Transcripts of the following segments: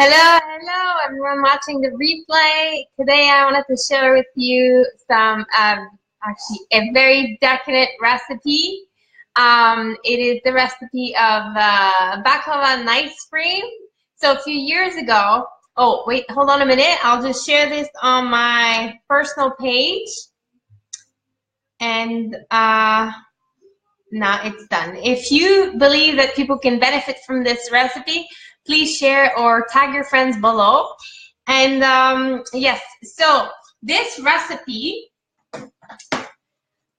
Hello, everyone watching the replay. Today I wanted to share with you some, actually a very decadent recipe. It is the recipe of BAKLAVA Nicecream. So a few years ago, oh wait, hold on a minute. I'll just share this on my personal page. And now it's done. If you believe that people can benefit from this recipe, please share or tag your friends below. And yes, so this recipe,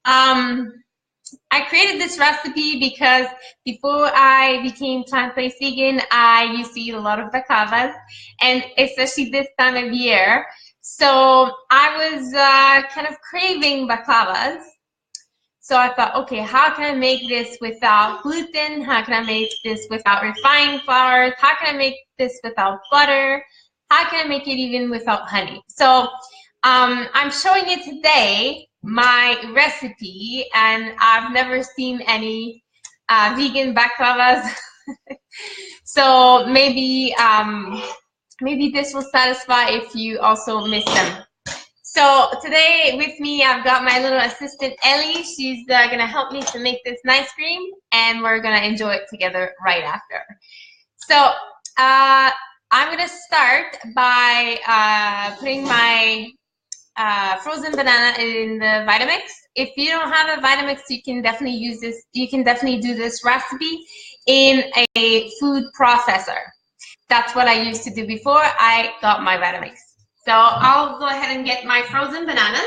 I created this recipe because before I became plant-based vegan, I used to eat a lot of baklavas, and especially this time of year. So I was kind of craving baklavas. So I thought, okay, how can I make this without gluten? How can I make this without refined flours? How can I make this without butter? How can I make it even without honey? So I'm showing you today my recipe, and I've never seen any vegan baklavas. So maybe this will satisfy if you also miss them. So today with me, I've got my little assistant, Ellie. She's gonna help me to make this Nicecream, and we're gonna enjoy it together right after. So I'm gonna start by putting my frozen banana in the Vitamix. If you don't have a Vitamix, you can definitely use this. You can definitely do this recipe in a food processor. That's what I used to do before I got my Vitamix. So I'll go ahead and get my frozen bananas.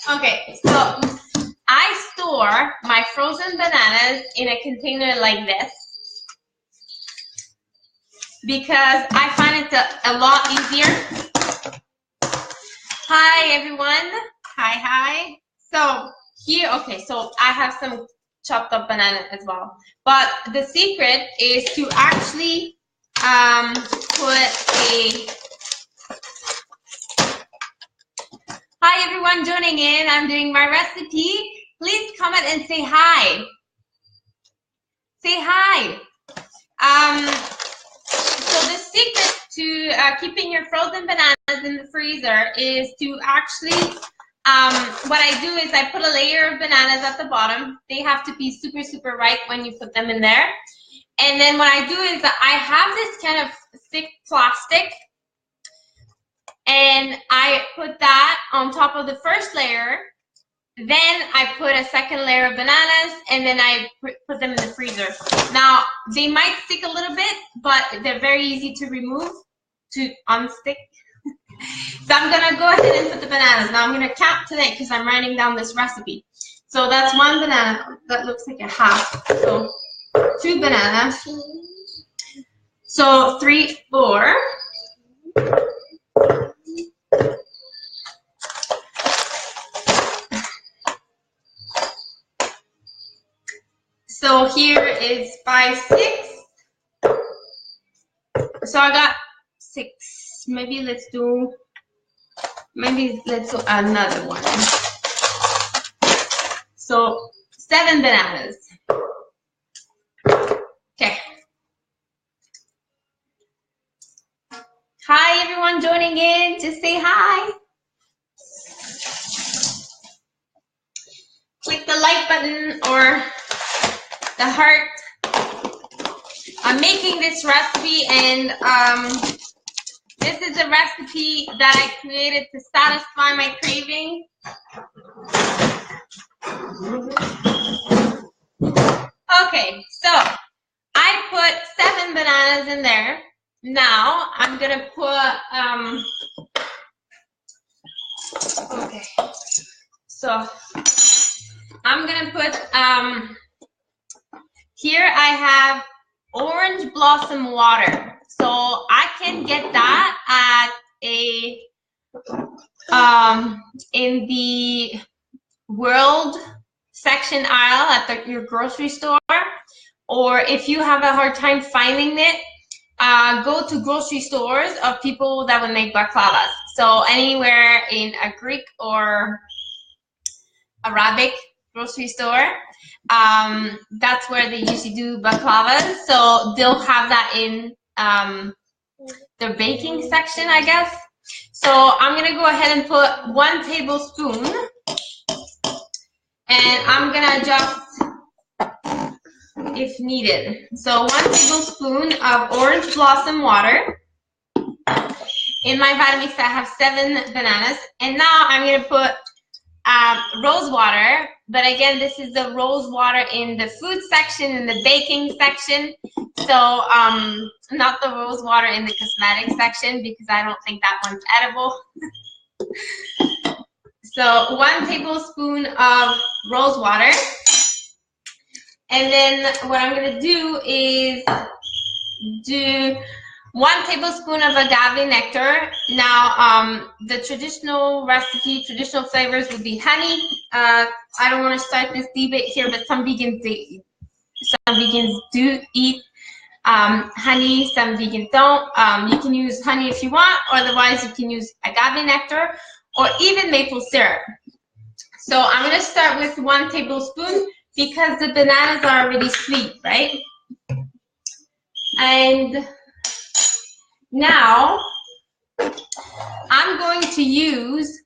Okay, so I store my frozen bananas in a container like this because I find it a lot easier. Hi everyone. Hi. So here, okay, so I have some chopped up banana as well. But the secret is to actually put a... Hi everyone joining in. I'm doing my recipe. Please comment and say hi. Say hi. So the secret to keeping your frozen bananas in the freezer is to actually what I do is I put a layer of bananas at the bottom. They have to be super ripe when you put them in there. And then what I do is I have this kind of thick plastic, and I put that on top of the first layer. Then I put a second layer of bananas, and then I put them in the freezer. Now, they might stick a little bit, but they're very easy to remove, to unstick. So I'm gonna go ahead and put the bananas. Now I'm gonna count today because I'm writing down this recipe. So that's one banana. That looks like a half. So 2 bananas. So 3, 4. So here is 5, 6. So I got 6. Maybe let's do another one. So 7 bananas. Okay. Hi everyone joining in. Just say hi. Click the like button or the heart. I'm making this recipe, and this is a recipe that I created to satisfy my craving. Okay, so I put 7 bananas in there. Now I'm gonna put okay. So I'm gonna put here I have orange blossom water. So I can get that at a in the world section aisle at your grocery store, or if you have a hard time finding it, go to grocery stores of people that would make baklavas. So anywhere in a Greek or Arabic grocery store. That's where they usually do baklavas. So they'll have that in their baking section, I guess. So I'm gonna go ahead and put 1 tablespoon, and I'm gonna adjust if needed. So 1 tablespoon of orange blossom water. In my Vitamix, I have 7 bananas, and now I'm gonna put rose water. But again, this is the rose water in the food section, in the baking section. So not the rose water in the cosmetic section, because I don't think that one's edible. So 1 tablespoon of rose water. And then what I'm gonna do is do 1 tablespoon of agave nectar. Now, the traditional recipe, traditional flavors would be honey. I don't want to start this debate here, but some vegans do eat honey. Some vegans don't. You can use honey if you want, or otherwise you can use agave nectar or even maple syrup. So I'm going to start with 1 tablespoon because the bananas are already sweet, right? And now I'm going to use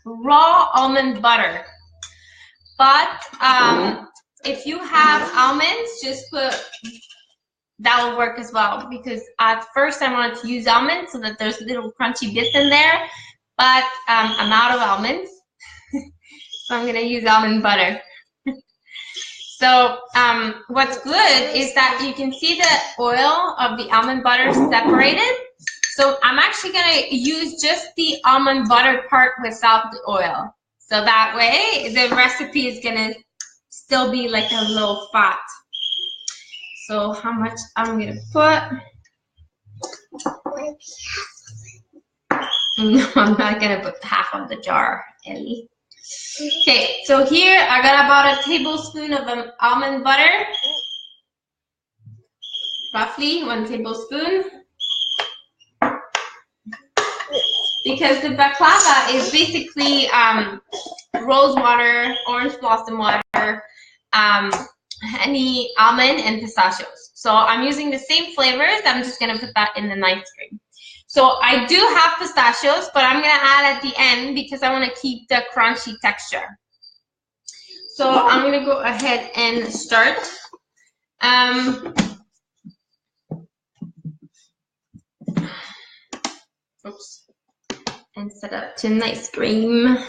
raw almond butter. But if you have almonds, just put, that will work as well, because at first I wanted to use almonds so that there's little crunchy bits in there, but I'm out of almonds, so I'm gonna use almond butter. So what's good is that you can see the oil of the almond butter separated. So I'm actually gonna use just the almond butter part without the oil. So that way the recipe is gonna still be like a little fat. So how much I'm gonna put? No, I'm not gonna put half of the jar, Ellie. Okay, so here I got about 1 tablespoon of almond butter, roughly 1 tablespoon, because the baklava is basically rose water, orange blossom water, honey, almond, and pistachios. So I'm using the same flavors. I'm just gonna put that in the Nicecream. So I do have pistachios, but I'm gonna add at the end because I wanna keep the crunchy texture. So I'm gonna go ahead and start. Oops. And set up to Nicecream.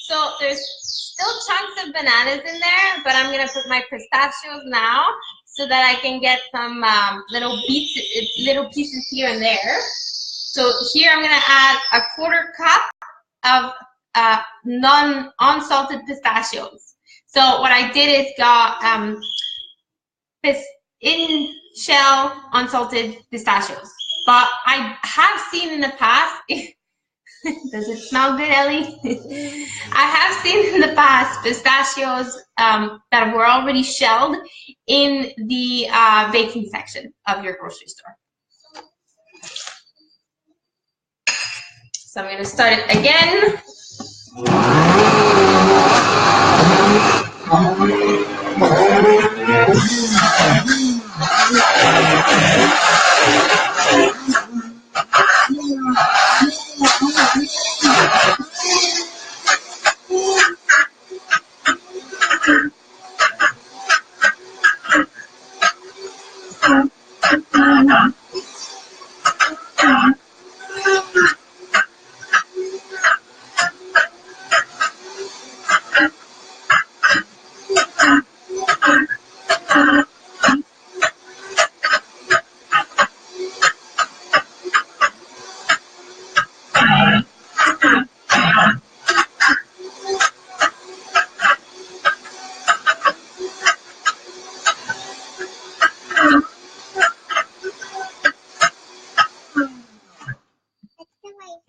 So there's still chunks of bananas in there, but I'm gonna put my pistachios now so that I can get some little pieces here and there. So here I'm gonna add 1/4 cup of unsalted pistachios. So what I did is got in shell unsalted pistachios. But I have seen in the past, does it smell good, Ellie? I have seen in the past pistachios that were already shelled in the baking section of your grocery store. So I'm going to start it again.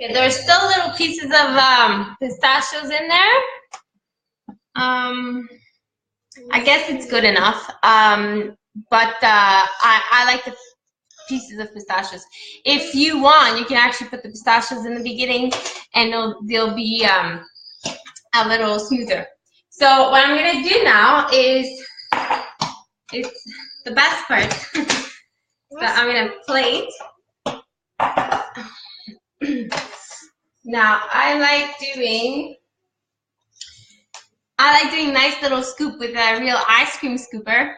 Okay, there's still little pieces of pistachios in there. I guess it's good enough. But I like the pieces of pistachios. If you want, you can actually put the pistachios in the beginning, and they'll be a little smoother. So what I'm gonna do now is, it's the best part. So I'm gonna plate. Now I like doing nice little scoop with a real ice cream scooper.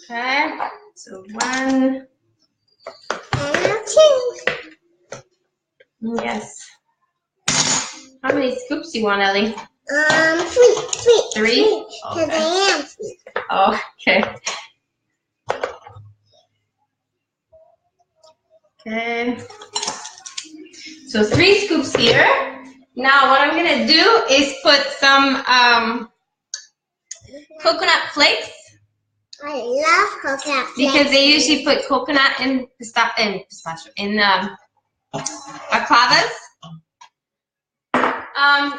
Okay, so 1, 2. Yes. How many scoops do you want, Ellie? 3. 3? Because I am sweet. Oh, okay. Okay. So 3 scoops here. Now what I'm gonna do is put some coconut flakes. I love coconut flakes. Because they usually put coconut in pistachio in baklavas.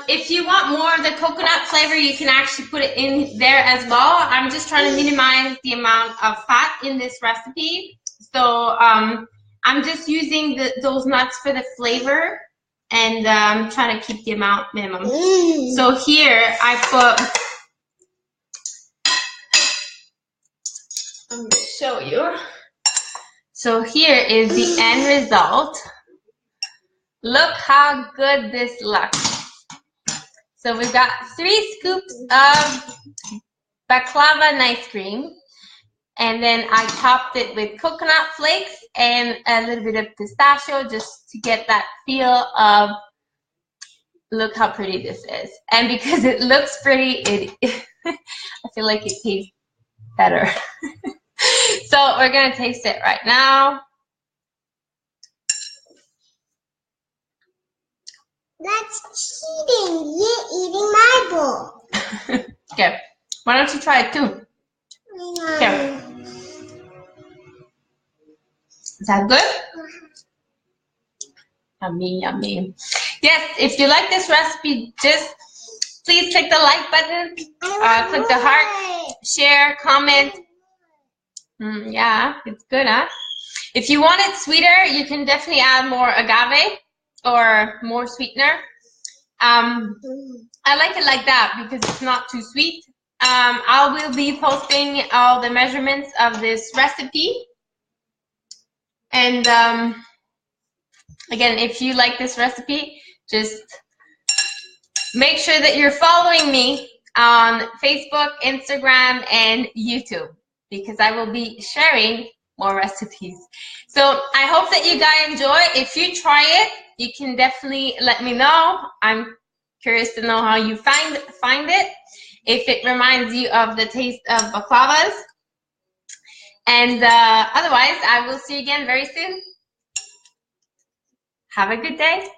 If you want more of the coconut flavor, you can actually put it in there as well. I'm just trying to minimize the amount of fat in this recipe. So I'm just using those nuts for the flavor, and I'm trying to keep the amount minimum. So here I put, I'm going to show you. So here is the end result. Look how good this looks. So we've got 3 scoops of baklava Nicecream, and then I topped it with coconut flakes and a little bit of pistachio just to get that feel of, look how pretty this is. And because it looks pretty, I feel like it tastes better. So we're gonna taste it right now. That's cheating. You're eating my bowl. Okay, why don't you try it too? Okay. Is that good? Yummy, yummy. Yes, if you like this recipe, just please click the like button, click the heart, share, comment. Yeah, it's good, huh? If you want it sweeter, you can definitely add more agave or more sweetener. I like it like that because it's not too sweet. I will be posting all the measurements of this recipe. And again, if you like this recipe, just make sure that you're following me on Facebook, Instagram, and YouTube, because I will be sharing more recipes. So I hope that you guys enjoy. If you try it, you can definitely let me know. I'm curious to know how you find it. If it reminds you of the taste of baklavas. And otherwise, I will see you again very soon. Have a good day.